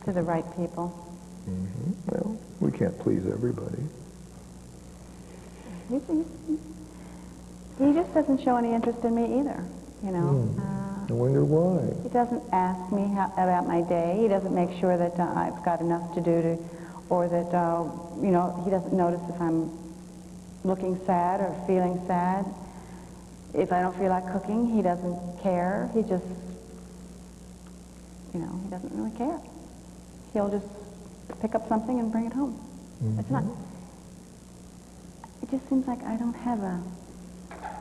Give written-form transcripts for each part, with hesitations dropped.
to the right people. Well, we can't please everybody. He just doesn't show any interest in me either, you know. I wonder why. He doesn't ask me about my day. He doesn't make sure that I've got enough to do or that, you know, he doesn't notice if I'm looking sad or feeling sad. If I don't feel like cooking, he doesn't care. He just, you know, he doesn't really care. He'll just pick up something and bring it home. It's not, it just seems like I don't have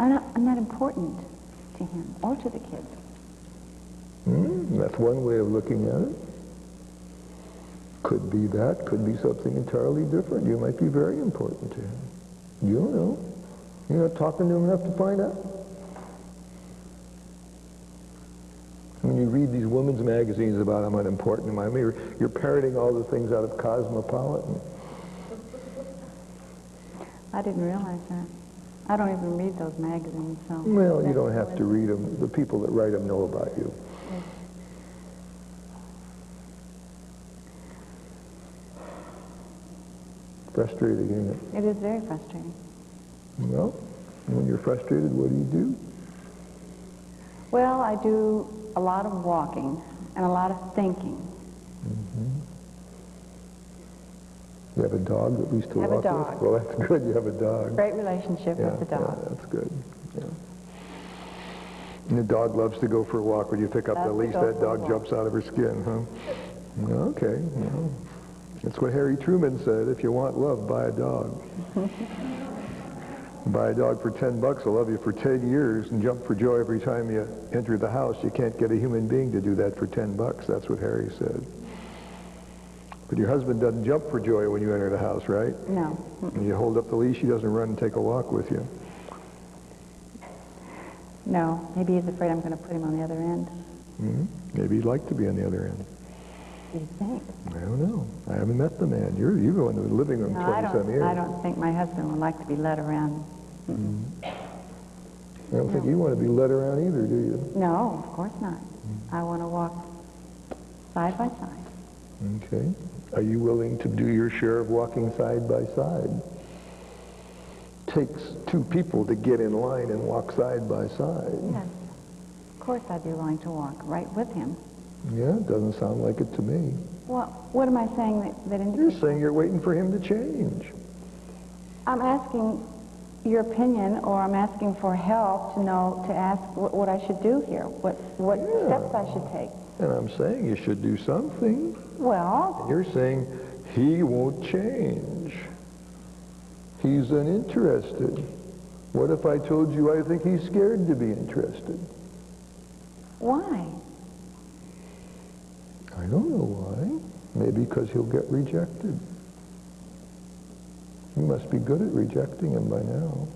I'm not important to him or to the kids. That's one way of looking at it. Could be that, could be something entirely different. You might be very important to him. You don't know. You're not talking to him enough to find out. When you read these women's magazines about I'm unimportant, I mean, you're parroting all the things out of Cosmopolitan. I didn't realize that. I don't even read those magazines, so... Well, you don't have to read them. The people that write them know about you. Yes. Frustrating, isn't it? It is very frustrating. Well, when you're frustrated, what do? Well, I do a lot of walking and a lot of thinking. You have a dog that we used to I have walk a dog. with? Well, that's good. You have a dog. Great relationship with the dog. Yeah, that's good. Yeah. And the dog loves to go for a walk. When you pick up the leash, that dog jumps out of her skin, huh? Okay. Well, that's what Harry Truman said. If you want love, buy a dog. Buy a dog for $10, he'll love you for 10 years and jump for joy every time you enter the house. You can't get a human being to do that for $10. That's what Harry said. But your husband doesn't jump for joy when you enter the house, right? No. When you hold up the leash, he doesn't run and take a walk with you. No. Maybe he's afraid I'm going to put him on the other end. Maybe he'd like to be on the other end. You think? I don't know. I haven't met the man. You go into the living room 20-some years. I don't think my husband would like to be led around. I don't think you want to be led around either, do you? No, of course not. I want to walk side by side. Okay. Are you willing to do your share of walking side by side? Takes two people to get in line and walk side by side. Yes. Of course I'd be willing to walk right with him. Yeah, it doesn't sound like it to me. Well, what am I saying that indicates? You're saying you're waiting for him to change. I'm asking your opinion, or I'm asking for help to ask what I should do here, what steps I should take. And I'm saying you should do something. Well... And you're saying he won't change. He's uninterested. What if I told you I think he's scared to be interested? Why? I don't know why. Maybe because he'll get rejected. You must be good at rejecting him by now.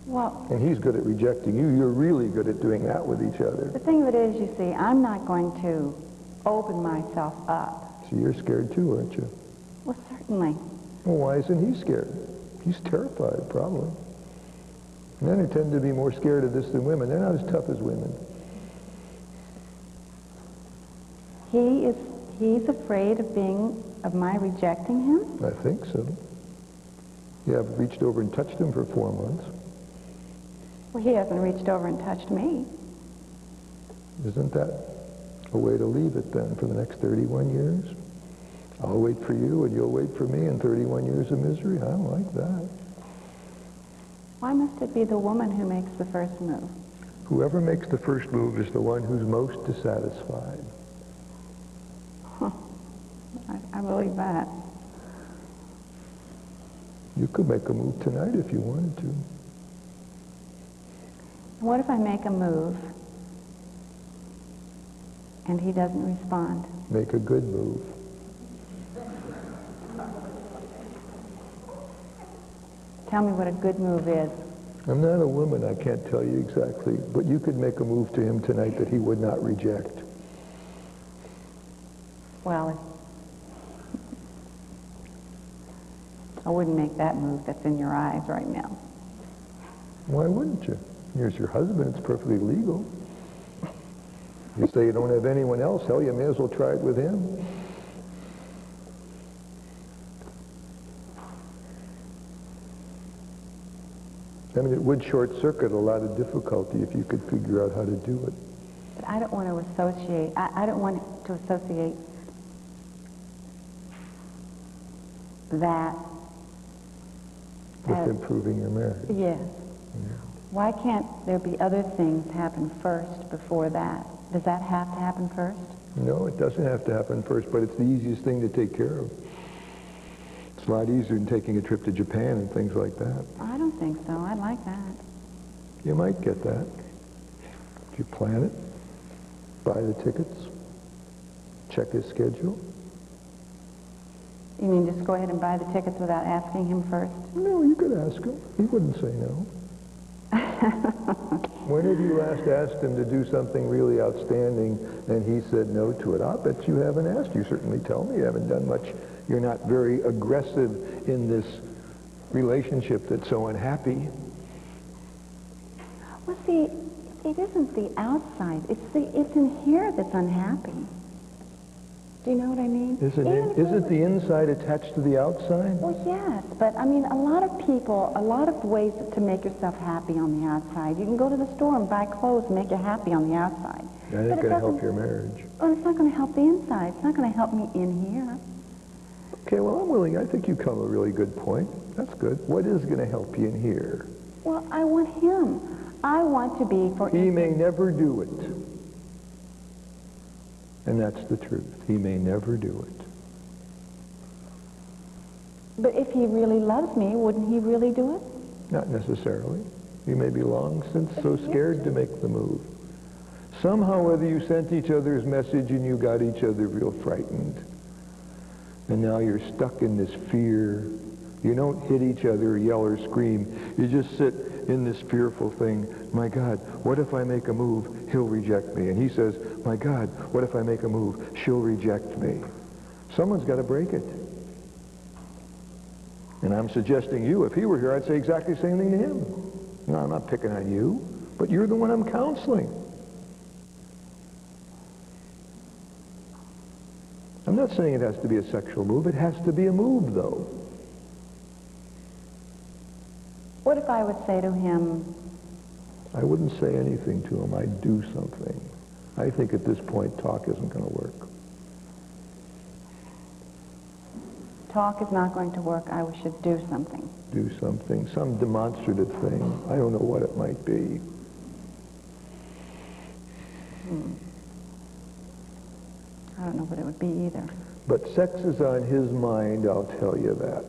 Well... And he's good at rejecting you. You're really good at doing that with each other. The thing of it is, you see, I'm not going to open myself up. So you're scared too, aren't you? Well, certainly. Well, why isn't he scared? He's terrified, probably. Men who tend to be more scared of this than women, they're not as tough as women. He's afraid of my rejecting him? I think so. You haven't reached over and touched him for 4 months. Well, he hasn't reached over and touched me. Isn't that a way to leave it then for the next 31 years? I'll wait for you and you'll wait for me in 31 years of misery? I don't like that. Why must it be the woman who makes the first move? Whoever makes the first move is the one who's most dissatisfied. Huh. I believe that. You could make a move tonight if you wanted to. What if I make a move and he doesn't respond? Make a good move. Tell me what a good move is. I'm not a woman, I can't tell you exactly, but you could make a move to him tonight that he would not reject. Well, I wouldn't make that move that's in your eyes right now. Why wouldn't you? Here's your husband, it's perfectly legal. You say you don't have anyone else, hell, you may as well try it with him. I mean, it would short-circuit a lot of difficulty if you could figure out how to do it. But I don't want to associate, I don't want to associate that With as, improving your marriage. yes. Why can't there be other things happen first before that? Does that have to happen first? No, it doesn't have to happen first, but it's the easiest thing to take care of. It's a lot easier than taking a trip to Japan and things like that. I don't think so. I like that. You might get that. If you plan it, buy the tickets, check his schedule. You mean just go ahead and buy the tickets without asking him first? No, you could ask him. He wouldn't say no. When have you last asked him to do something really outstanding and he said no to it? I'll bet you haven't asked. You certainly tell me you haven't done much. You're not very aggressive in this relationship that's so unhappy. Well, see, it isn't the outside. It's in here that's unhappy. Do you know what I mean? Isn't the inside attached to the outside? Well, yes, but I mean, a lot of people, a lot of ways to make yourself happy on the outside. You can go to the store and buy clothes and make you happy on the outside. That ain't going to help your marriage. Well, it's not going to help the inside. It's not going to help me in here. Okay, well, I'm willing. I think you come a really good point. That's good. What is going to help you in here? Well, I want him. I want to be for... He may never do it. And that's the truth. He may never do it. But if he really loves me, wouldn't he really do it? Not necessarily. He may be long since so scared to make the move. Somehow, whether you sent each other's message and you got each other real frightened, and now you're stuck in this fear. You don't hit each other or yell or scream. You just sit in this fearful thing. My God, what if I make a move? He'll reject me. And he says, my God, what if I make a move? She'll reject me. Someone's got to break it. And I'm suggesting you, if he were here, I'd say exactly the same thing to him. No, I'm not picking on you, but you're the one I'm counseling. I'm not saying it has to be a sexual move. It has to be a move, though. What if I would say to him... I wouldn't say anything to him. I'd do something. I think at this point, talk isn't going to work. Talk is not going to work. I should do something. Do something. Some demonstrative thing. I don't know what it might be. I don't know what it would be either. But sex is on his mind, I'll tell you that.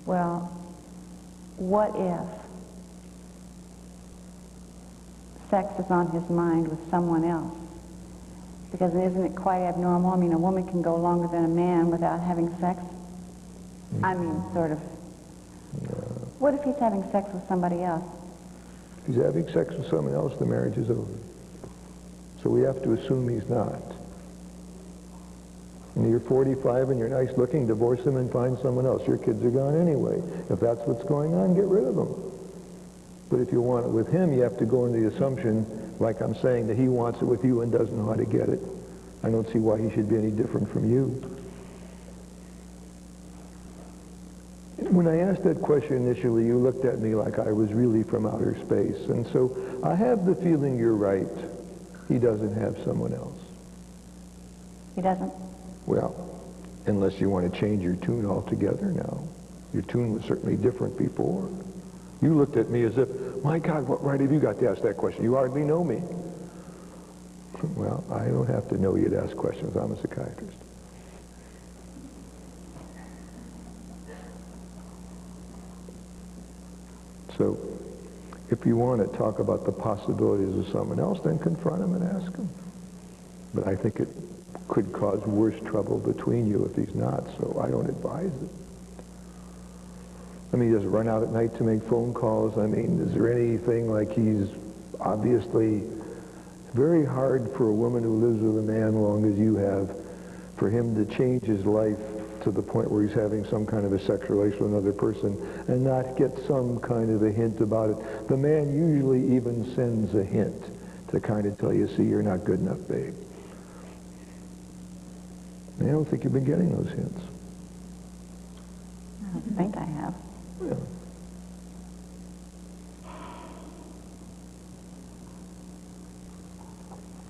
Well, what if sex is on his mind with someone else? Because isn't it quite abnormal? I mean, a woman can go longer than a man without having sex. I mean, sort of. What if he's having sex with somebody else? If he's having sex with someone else, the marriage is over. So we have to assume he's not. And you're 45 and you're nice looking, divorce him and find someone else. Your kids are gone anyway. If that's what's going on, get rid of them. But if you want it with him, you have to go into the assumption, like I'm saying, that he wants it with you and doesn't know how to get it. I don't see why he should be any different from you. When I asked that question initially, you looked at me like I was really from outer space. And so I have the feeling you're right. He doesn't have someone else. He doesn't? Well, unless you want to change your tune altogether now. Your tune was certainly different before. You looked at me as if, my God, what right have you got to ask that question? You hardly know me. Well, I don't have to know you to ask questions. I'm a psychiatrist. So, if you want to talk about the possibilities of someone else, then confront him and ask him. But I think it could cause worse trouble between you if he's not, so I don't advise it. I mean, he doesn't run out at night to make phone calls. I mean, is there anything like he's obviously very hard for a woman who lives with a man long as you have, for him to change his life to the point where he's having some kind of a sexual relation with another person and not get some kind of a hint about it. The man usually even sends a hint. to kind of tell you, see, you're not good enough, babe. I don't think you've been getting those hints. I don't think I have. Yeah.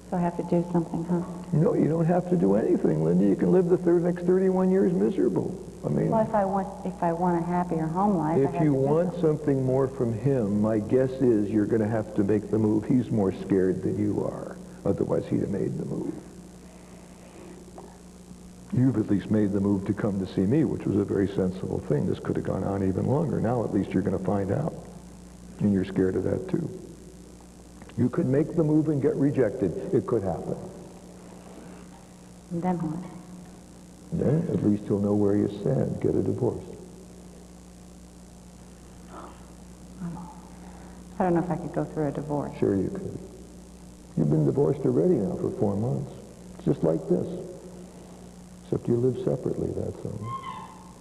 So I have to do something, huh? No, you don't have to do anything, Linda. You can live the next 31 years miserable. I mean, Well, if I want a happier home life, I have if to you do want something. something more from him, my guess is you're going to have to make the move. He's more scared than you are. Otherwise, he'd have made the move. You've at least made the move to come to see me, which was a very sensible thing. This could have gone on even longer. Now at least you're going to find out. And you're scared of that too. You could make the move and get rejected. It could happen. And then what? Then at least you'll know where you stand. Get a divorce. I don't know if I could go through a divorce. Sure you could. You've been divorced already now for 4 months. It's just like this. Except you live separately, that's all.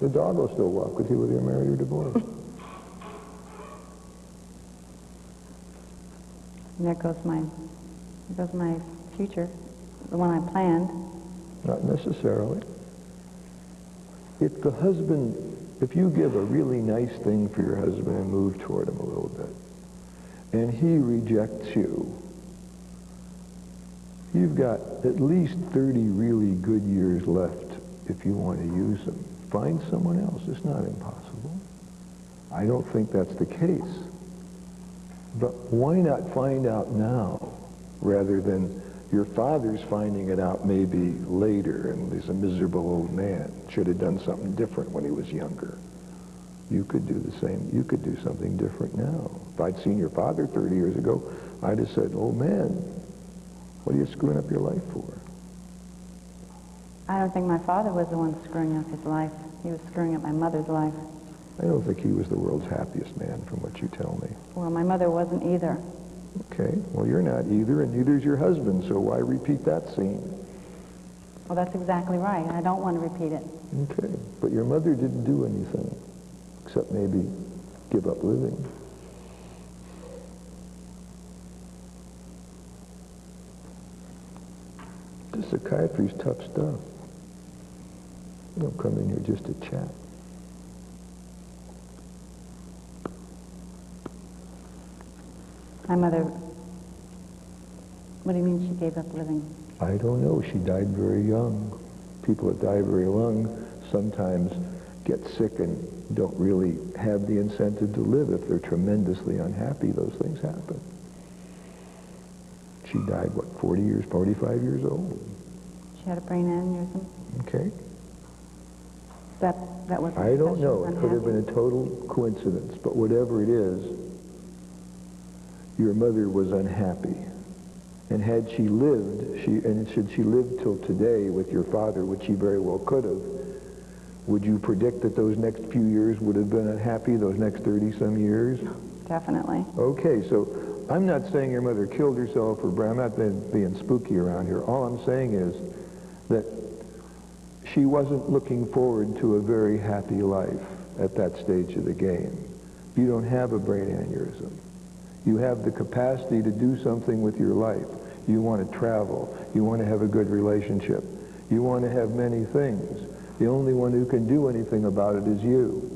The dog will still walk with you whether you're married or divorced. And there goes my future, the one I planned. Not necessarily. If the husband, if you give a really nice thing for your husband and move toward him a little bit, and he rejects you, you've got at least 30 really good years left if you want to use them. Find someone else. It's not impossible. I don't think that's the case. But why not find out now rather than your father's finding it out maybe later and he's a miserable old man, should have done something different when he was younger. You could do the same. You could do something different now. If I'd seen your father 30 years ago, I'd have said, "Oh man, what are you screwing up your life for?" I don't think my father was the one screwing up his life. He was screwing up my mother's life. I don't think he was the world's happiest man from what you tell me. Well, my mother wasn't either. Okay, well you're not either, and neither's your husband, so why repeat that scene? Well, that's exactly right. I don't want to repeat it. Okay, but your mother didn't do anything, except maybe give up living. This psychiatry's tough stuff. You don't come in here just to chat. My mother, what do you mean she gave up living? I don't know. She died very young. People that die very young sometimes get sick and don't really have the incentive to live. If they're tremendously unhappy, those things happen. She died, what, 45 years old? She had a brain aneurysm? Okay. That was I don't know. It could have unhappy? been a total coincidence, but whatever it is, your mother was unhappy. And had she lived, should she live till today with your father, which she very well could have, would you predict that those next few years would have been unhappy, those next 30-some years? Definitely. Okay, so I'm not saying your mother killed herself, or I'm not being spooky around here. All I'm saying is that she wasn't looking forward to a very happy life at that stage of the game. You don't have a brain aneurysm. You have the capacity to do something with your life. You want to travel. You want to have a good relationship. You want to have many things. The only one who can do anything about it is you.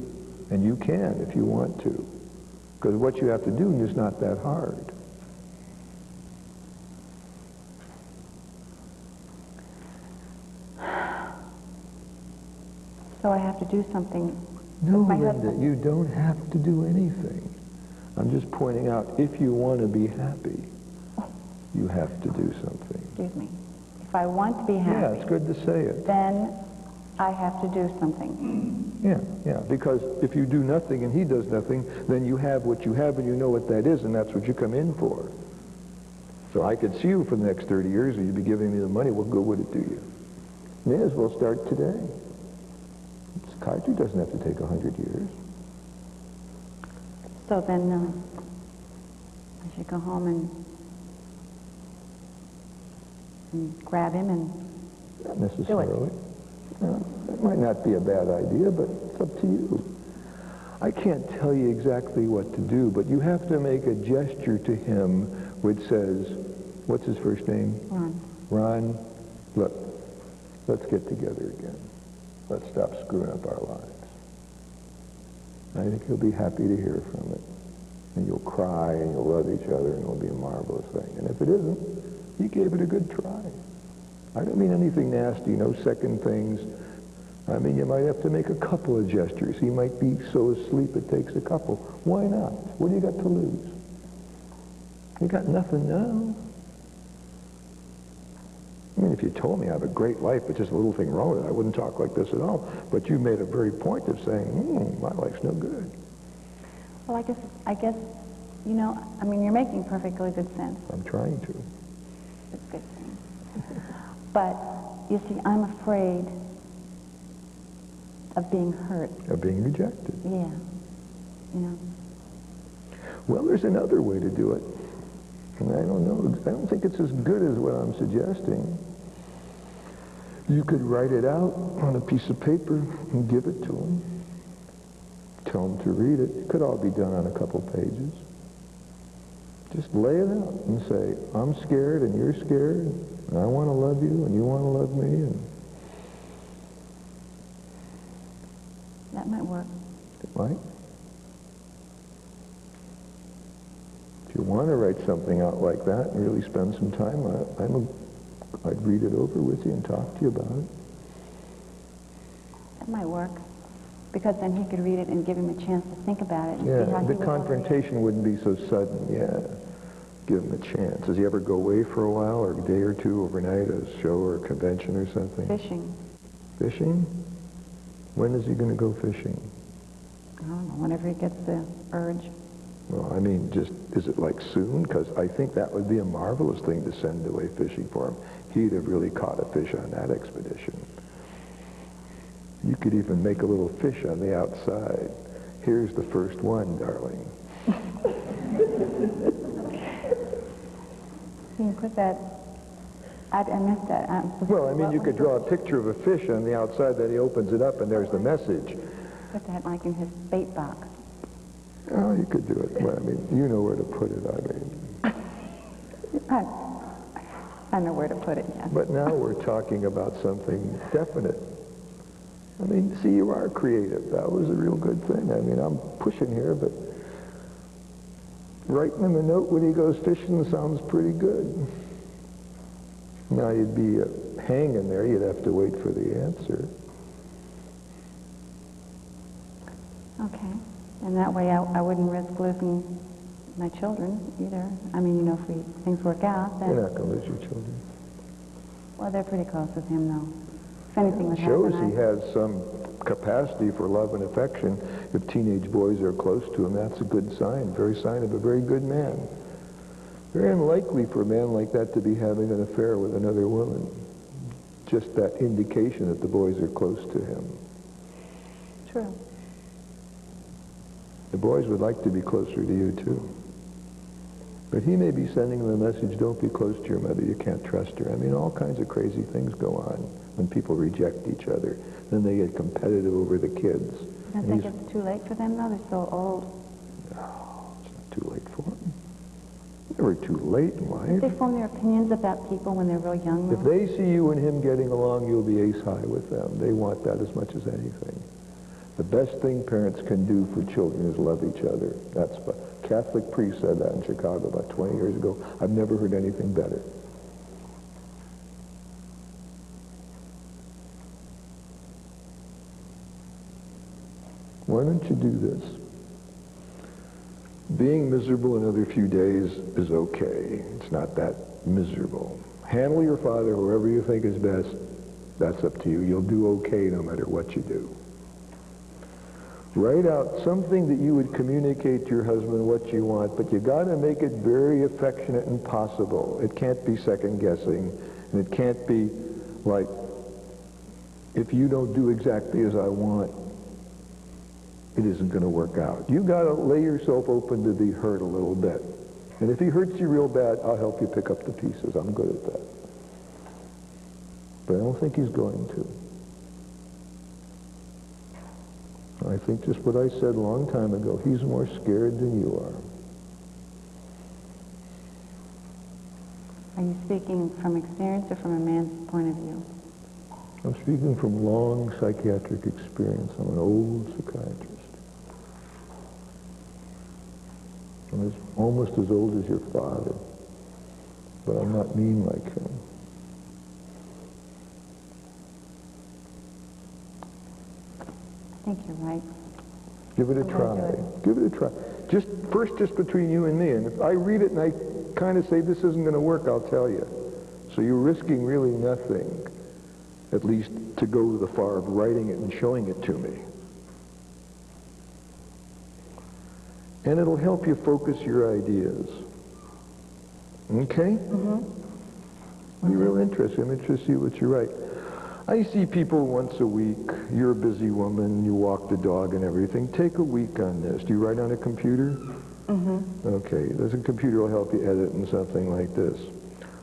And you can if you want to. Because what you have to do is not that hard. So I have to do something. No, with my Linda, husband. you don't have to do anything. I'm just pointing out, if you want to be happy, you have to do something. Excuse me. If I want to be happy, Yeah, it's good to say it. then I have to do something. Yeah, because if you do nothing and he does nothing, then you have what you have and you know what that is, and that's what you come in for. So I could see you for the next 30 years and you'd be giving me the money. What good would it do you? May as well start today. Psychiatry doesn't have to take 100 years. So then I should go home and grab him and Not necessarily. No, that might not be a bad idea, but it's up to you. I can't tell you exactly what to do, but you have to make a gesture to him which says, what's his first name? Ron. Ron, look, let's get together again. Let's stop screwing up our lives. I think he'll be happy to hear from it. And you'll cry and you'll love each other and it'll be a marvelous thing. And if it isn't, he gave it a good try. I don't mean anything nasty, no second things. I mean, you might have to make a couple of gestures. He might be so asleep it takes a couple. Why not? What do you got to lose? You got nothing now. I mean, if you told me I have a great life, but just a little thing wrong with it, I wouldn't talk like this at all. But you made a very point of saying, my life's no good. Well, I guess, you know, I mean, you're making perfectly good sense. I'm trying to. It's a good thing. But, you see, I'm afraid of being hurt. Of being rejected. Yeah. You know? Well, there's another way to do it. And I don't think it's as good as what I'm suggesting. You could write it out on a piece of paper and give it to him. Tell him to read it. It could all be done on a couple pages. Just lay it out and say, I'm scared and you're scared, and I want to love you and you want to love me. And that might work. it might. If you want to write something out like that and really spend some time on it, I'd read it over with you and talk to you about it. That might work. Because then he could read it and give him a chance to think about it and see how Yeah, he the would want to confrontation wouldn't be so sudden, yeah. Give him a chance. Does he ever go away for a while, or a day or two overnight, a show or a convention or something? Fishing. Fishing? When is he going to go fishing? I don't know, whenever he gets the urge. Well, I mean, just, is it like soon? Because I think that would be a marvelous thing to send away fishing for him. He'd have really caught a fish on that expedition. You could even make a little fish on the outside. Here's the first one, darling. You can put that, I missed that. Well, I mean, you could draw a picture of a fish on the outside, then he opens it up and there's the message. Put that like in his bait box. Oh, you could do it. Well, I mean, you know where to put it, I mean. I know where to put it, yes. But now we're talking about something definite. I mean, see, you are creative. That was a real good thing. I mean, I'm pushing here, but writing him a note when he goes fishing sounds pretty good. Now, you'd be hanging there. You'd have to wait for the answer. Okay. And that way I wouldn't risk losing my children either. I mean, you know, if things work out, then... You're not going to lose your children. Well, they're pretty close with him, though. If anything would Shows happen, he has some capacity for love and affection. If teenage boys are close to him, that's a good sign, very sign of a very good man. Very unlikely for a man like that to be having an affair with another woman. Just that indication that the boys are close to him. True. The boys would like to be closer to you, too. But he may be sending them a message, don't be close to your mother, you can't trust her. I mean, all kinds of crazy things go on when people reject each other. Then they get competitive over the kids. You don't think it's too late for them, though? They're so old. No, it's not too late for them. Never too late in life. They form their opinions about people when they're real young, If though. they see you and him getting along, you'll be ace high with them. They want that as much as anything. The best thing parents can do for children is love each other. That's what Catholic priest said that in Chicago about 20 years ago. I've never heard anything better. Why don't you do this? Being miserable another few days is okay. It's not that miserable. Handle your father however you think is best. That's up to you. You'll do okay no matter what you do. Write out something that you would communicate to your husband what you want, but you got to make it very affectionate and possible. It can't be second guessing, and it can't be like, if you don't do exactly as I want, it isn't going to work out. You got to lay yourself open to be hurt a little bit. And if he hurts you real bad, I'll help you pick up the pieces. I'm good at that. But I don't think he's going to. I think just what I said a long time ago, he's more scared than you are. Are you speaking from experience or from a man's point of view? I'm speaking from long psychiatric experience. I'm an old psychiatrist. I'm almost as old as your father, but I'm not mean like him. I think you're right. Give it a I'm try. gonna do it. Give it a try. Just between you and me. And if I read it and I kind of say this isn't going to work, I'll tell you. So you're risking really nothing, at least to go to the far of writing it and showing it to me. And it'll help you focus your ideas. Okay? Mm-hmm. You're real interested. I'm interested to see what you write. I see people once a week. You're a busy woman. You walk the dog and everything. Take a week on this. Do you write on a computer? Mm-hmm. Okay. There's a computer will help you edit and something like this.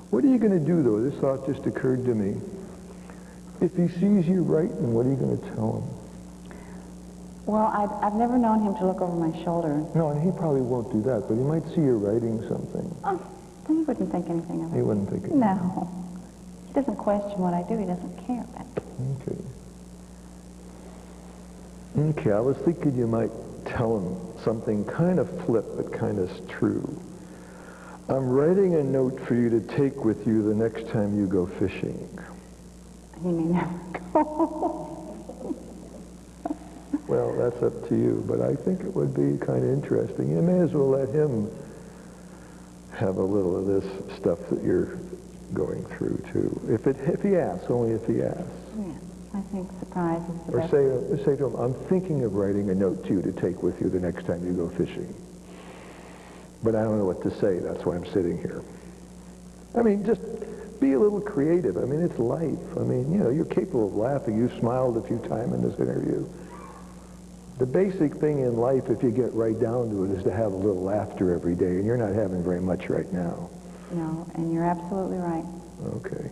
What are you going to do, though? This thought just occurred to me. If he sees you writing, what are you going to tell him? Well, I've never known him to look over my shoulder. No, and he probably won't do that, but he might see you writing something. Oh, then he wouldn't think anything of it. He wouldn't think it. No. He doesn't question what I do. He doesn't care about it. Okay. Okay, I was thinking you might tell him something kind of flip, but kind of true. I'm writing a note for you to take with you the next time you go fishing. He may never go. Well, that's up to you, but I think it would be kind of interesting. You may as well let him have a little of this stuff that you're going through, too. If he asks, only if he asks. Yeah, I think surprise is the Or best. say to him, I'm thinking of writing a note to you to take with you the next time you go fishing. But I don't know what to say. That's why I'm sitting here. I mean, just be a little creative. I mean, it's life. I mean, you know, you're capable of laughing. You smiled a few times in this interview. The basic thing in life, if you get right down to it, is to have a little laughter every day, and you're not having very much right now. No, and you're absolutely right. Okay.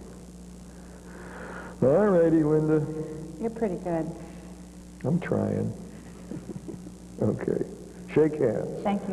All righty, Linda. You're pretty good. I'm trying. Okay. Shake hands. Thank you very much.